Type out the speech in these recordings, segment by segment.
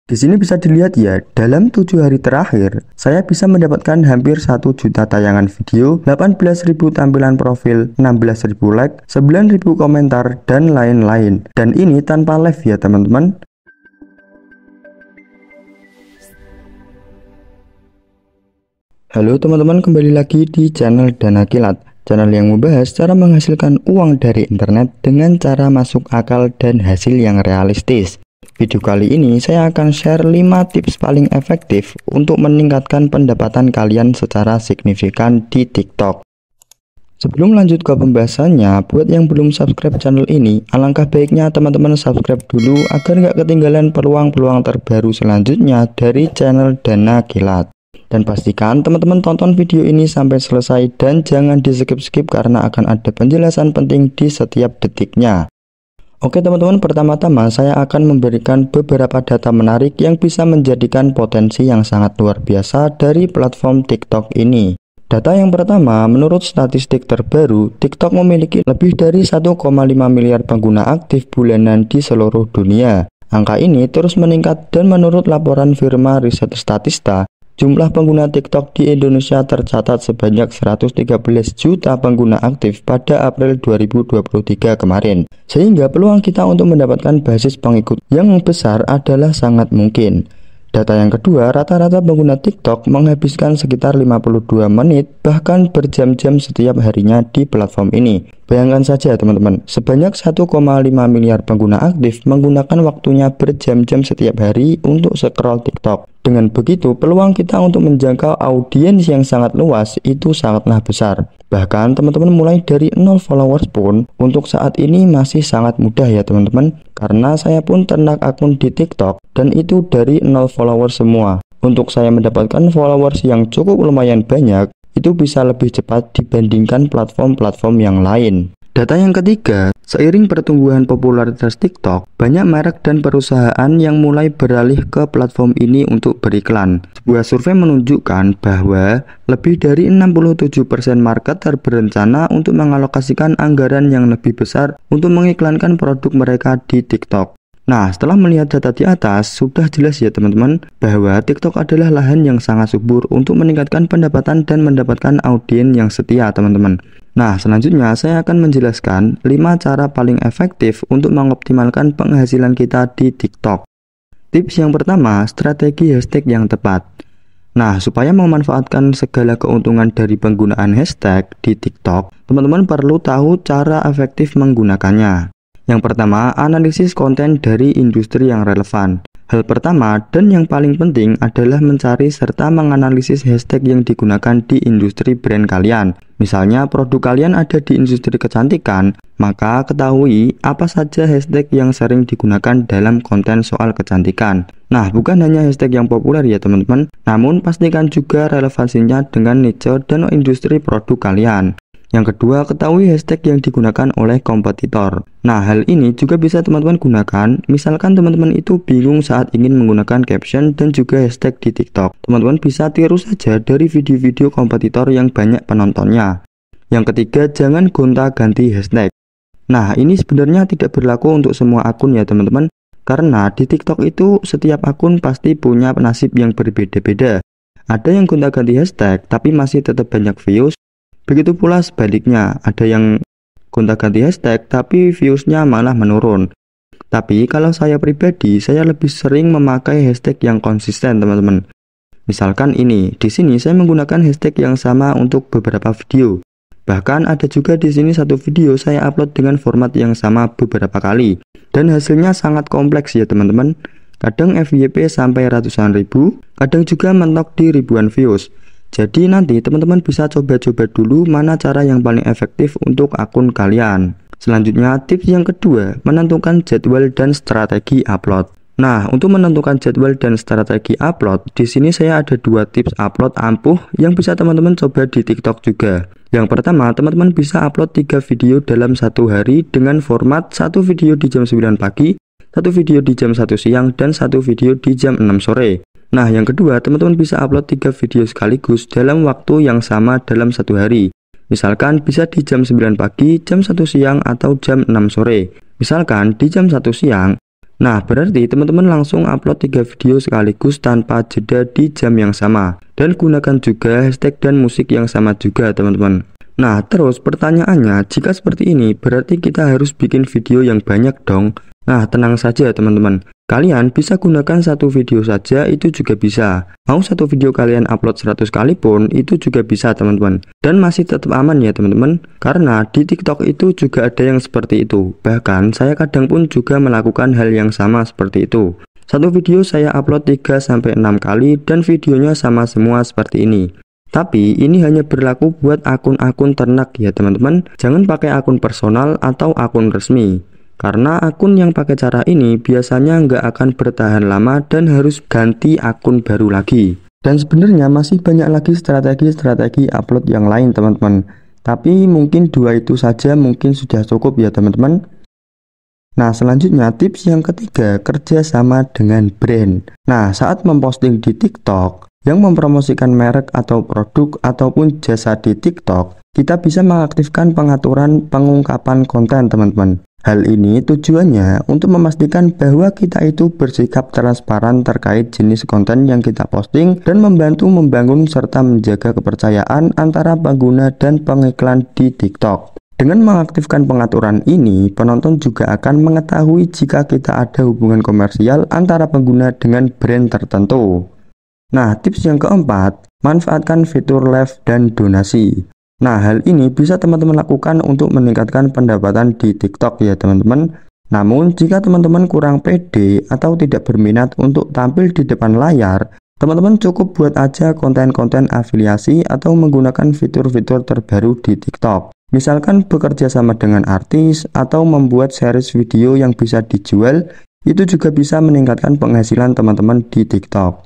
Di sini bisa dilihat ya, dalam 7 hari terakhir, saya bisa mendapatkan hampir 1 juta tayangan video, 18.000 tampilan profil, 16.000 like, 9.000 komentar, dan lain-lain. Dan ini tanpa live ya teman-teman. Halo teman-teman, kembali lagi di channel Dana Kilat. Channel yang membahas cara menghasilkan uang dari internet dengan cara masuk akal dan hasil yang realistis. Video kali ini saya akan share 5 tips paling efektif untuk meningkatkan pendapatan kalian secara signifikan di TikTok. Sebelum lanjut ke pembahasannya, buat yang belum subscribe channel ini, alangkah baiknya teman-teman subscribe dulu agar nggak ketinggalan peluang-peluang terbaru selanjutnya dari channel Dana Kilat. Dan pastikan teman-teman tonton video ini sampai selesai dan jangan di skip-skip karena akan ada penjelasan penting di setiap detiknya. Oke teman-teman, pertama-tama saya akan memberikan beberapa data menarik yang bisa menjadikan potensi yang sangat luar biasa dari platform TikTok ini. Data yang pertama, menurut statistik terbaru, TikTok memiliki lebih dari 1,5 miliar pengguna aktif bulanan di seluruh dunia. Angka ini terus meningkat dan menurut laporan firma riset Statista, jumlah pengguna TikTok di Indonesia tercatat sebanyak 113 juta pengguna aktif pada April 2023 kemarin. Sehingga peluang kita untuk mendapatkan basis pengikut yang besar adalah sangat mungkin. Data yang kedua, rata-rata pengguna TikTok menghabiskan sekitar 52 menit bahkan berjam-jam setiap harinya di platform ini. Bayangkan saja teman-teman, sebanyak 1,5 miliar pengguna aktif menggunakan waktunya berjam-jam setiap hari untuk scroll TikTok. Dengan begitu, peluang kita untuk menjangkau audiens yang sangat luas itu sangatlah besar. Bahkan teman-teman mulai dari 0 followers pun untuk saat ini masih sangat mudah ya teman-teman. Karena saya pun ternak akun di TikTok dan itu dari 0 followers semua. Untuk saya mendapatkan followers yang cukup lumayan banyak, itu bisa lebih cepat dibandingkan platform-platform yang lain. Data yang ketiga, seiring pertumbuhan popularitas TikTok, banyak merek dan perusahaan yang mulai beralih ke platform ini untuk beriklan. Sebuah survei menunjukkan bahwa lebih dari 67% marketer berencana untuk mengalokasikan anggaran yang lebih besar untuk mengiklankan produk mereka di TikTok. Nah, setelah melihat data di atas, sudah jelas ya teman-teman, bahwa TikTok adalah lahan yang sangat subur untuk meningkatkan pendapatan dan mendapatkan audiens yang setia teman-teman. Nah, selanjutnya saya akan menjelaskan 5 cara paling efektif untuk mengoptimalkan penghasilan kita di TikTok. Tips yang pertama, strategi hashtag yang tepat. Nah, supaya memanfaatkan segala keuntungan dari penggunaan hashtag di TikTok, teman-teman perlu tahu cara efektif menggunakannya. Yang pertama, analisis konten dari industri yang relevan. Hal pertama dan yang paling penting adalah mencari serta menganalisis hashtag yang digunakan di industri brand kalian. Misalnya produk kalian ada di industri kecantikan, maka ketahui apa saja hashtag yang sering digunakan dalam konten soal kecantikan. Nah, bukan hanya hashtag yang populer ya teman-teman, namun pastikan juga relevansinya dengan niche dan industri produk kalian. Yang kedua, ketahui hashtag yang digunakan oleh kompetitor. Nah, hal ini juga bisa teman-teman gunakan. Misalkan teman-teman itu bingung saat ingin menggunakan caption dan juga hashtag di TikTok. Teman-teman bisa tiru saja dari video-video kompetitor yang banyak penontonnya. Yang ketiga, jangan gonta-ganti hashtag. Nah, ini sebenarnya tidak berlaku untuk semua akun ya teman-teman. Karena di TikTok itu setiap akun pasti punya nasib yang berbeda-beda. Ada yang gonta-ganti hashtag tapi masih tetap banyak views. Begitu pula sebaliknya, ada yang gonta-ganti hashtag tapi viewsnya malah menurun. Tapi kalau saya pribadi, saya lebih sering memakai hashtag yang konsisten teman-teman. Misalkan ini, di sini saya menggunakan hashtag yang sama untuk beberapa video. Bahkan ada juga di sini satu video saya upload dengan format yang sama beberapa kali. Dan hasilnya sangat kompleks ya teman-teman. Kadang FYP sampai ratusan ribu, kadang juga mentok di ribuan views. Jadi nanti teman-teman bisa coba-coba dulu mana cara yang paling efektif untuk akun kalian. Selanjutnya, tips yang kedua, menentukan jadwal dan strategi upload. Nah, untuk menentukan jadwal dan strategi upload, di sini saya ada 2 tips upload ampuh yang bisa teman-teman coba di TikTok juga. Yang pertama, teman-teman bisa upload 3 video dalam 1 hari dengan format 1 video di jam 9 pagi, 1 video di jam 1 siang, dan 1 video di jam 6 sore. Nah, yang kedua, teman-teman bisa upload 3 video sekaligus dalam waktu yang sama dalam 1 hari. Misalkan bisa di jam 9 pagi, jam 1 siang, atau jam 6 sore. Misalkan di jam 1 siang, Nah, berarti teman-teman langsung upload 3 video sekaligus tanpa jeda di jam yang sama. Dan gunakan juga hashtag dan musik yang sama juga teman-teman. Nah, terus pertanyaannya, jika seperti ini berarti kita harus bikin video yang banyak dong. Nah, tenang saja teman-teman. Kalian bisa gunakan satu video saja, itu juga bisa. Mau satu video kalian upload 100 kali pun itu juga bisa teman-teman. Dan masih tetap aman ya teman-teman. Karena di TikTok itu juga ada yang seperti itu. Bahkan saya kadang pun juga melakukan hal yang sama seperti itu. Satu video saya upload 3-6 kali dan videonya sama semua seperti ini. Tapi ini hanya berlaku buat akun-akun ternak ya teman-teman. Jangan pakai akun personal atau akun resmi. Karena akun yang pakai cara ini biasanya nggak akan bertahan lama dan harus ganti akun baru lagi. Dan sebenarnya masih banyak lagi strategi-strategi upload yang lain teman-teman. Tapi mungkin 2 itu saja mungkin sudah cukup ya teman-teman. Nah, selanjutnya tips yang ketiga, kerja sama dengan brand. Nah, saat memposting di TikTok yang mempromosikan merek atau produk ataupun jasa di TikTok, kita bisa mengaktifkan pengaturan pengungkapan konten teman-teman. Hal ini tujuannya untuk memastikan bahwa kita itu bersikap transparan terkait jenis konten yang kita posting dan membantu membangun serta menjaga kepercayaan antara pengguna dan pengiklan di TikTok. Dengan mengaktifkan pengaturan ini, penonton juga akan mengetahui jika kita ada hubungan komersial antara pengguna dengan brand tertentu. Nah, tips yang keempat, manfaatkan fitur live dan donasi. Nah, hal ini bisa teman-teman lakukan untuk meningkatkan pendapatan di TikTok ya teman-teman. Namun, jika teman-teman kurang pede atau tidak berminat untuk tampil di depan layar, teman-teman cukup buat aja konten-konten afiliasi atau menggunakan fitur-fitur terbaru di TikTok. Misalkan bekerja sama dengan artis atau membuat series video yang bisa dijual, itu juga bisa meningkatkan penghasilan teman-teman di TikTok.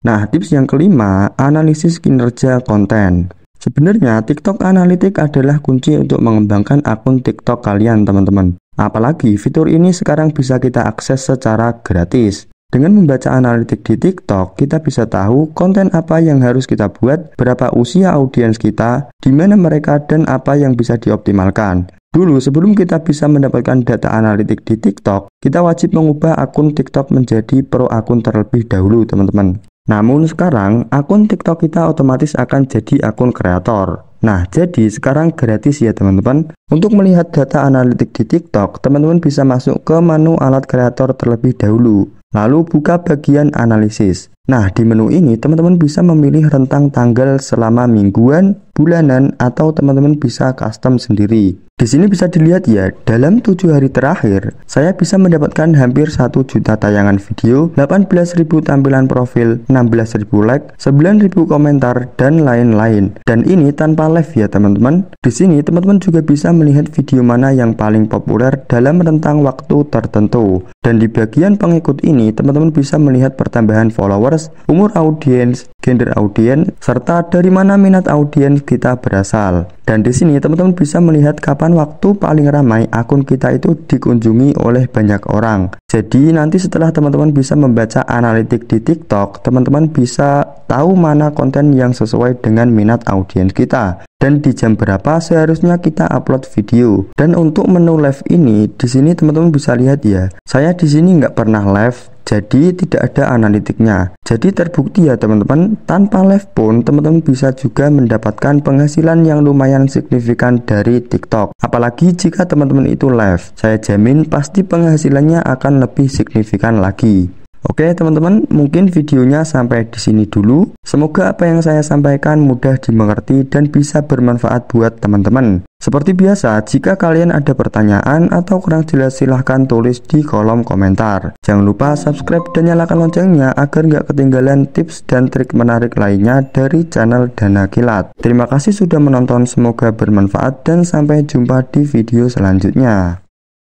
Nah, tips yang kelima, analisis kinerja konten. Sebenarnya TikTok Analytics adalah kunci untuk mengembangkan akun TikTok kalian teman-teman. Apalagi fitur ini sekarang bisa kita akses secara gratis. Dengan membaca analitik di TikTok, kita bisa tahu konten apa yang harus kita buat, berapa usia audiens kita, di mana mereka, dan apa yang bisa dioptimalkan. Dulu sebelum kita bisa mendapatkan data analitik di TikTok, kita wajib mengubah akun TikTok menjadi pro akun terlebih dahulu teman-teman. Namun sekarang akun TikTok kita otomatis akan jadi akun kreator. Nah, jadi sekarang gratis ya teman-teman. Untuk melihat data analitik di TikTok, teman-teman bisa masuk ke menu alat kreator terlebih dahulu. Lalu buka bagian analisis. Nah, di menu ini teman-teman bisa memilih rentang tanggal selama mingguan, bulanan, atau teman-teman bisa custom sendiri. Di sini bisa dilihat ya, dalam 7 hari terakhir, saya bisa mendapatkan hampir 1 juta tayangan video, 18.000 tampilan profil, 16.000 like, 9.000 komentar, dan lain-lain. Dan ini tanpa live ya teman-teman. Di sini teman-teman juga bisa melihat video mana yang paling populer dalam rentang waktu tertentu. Dan di bagian pengikut ini, teman-teman bisa melihat pertambahan followers, umur audiens, gender audiens, serta dari mana minat audiens kita berasal. Dan di sini teman-teman bisa melihat kapan waktu paling ramai akun kita itu dikunjungi oleh banyak orang. Jadi nanti setelah teman-teman bisa membaca analitik di TikTok, teman-teman bisa tahu mana konten yang sesuai dengan minat audiens kita dan di jam berapa seharusnya kita upload video. Dan untuk menu live ini, di sini teman-teman bisa lihat ya. Saya di sini nggak pernah live, jadi tidak ada analitiknya. Jadi terbukti ya teman-teman, tanpa live pun teman-teman bisa juga mendapatkan penghasilan yang lumayan signifikan dari TikTok. Apalagi jika teman-teman itu live, saya jamin pasti penghasilannya akan lebih signifikan lagi. Oke teman-teman, mungkin videonya sampai di sini dulu. Semoga apa yang saya sampaikan mudah dimengerti dan bisa bermanfaat buat teman-teman. Seperti biasa, jika kalian ada pertanyaan atau kurang jelas silahkan tulis di kolom komentar. Jangan lupa subscribe dan nyalakan loncengnya agar nggak ketinggalan tips dan trik menarik lainnya dari channel Dana Kilat. Terima kasih sudah menonton, semoga bermanfaat dan sampai jumpa di video selanjutnya.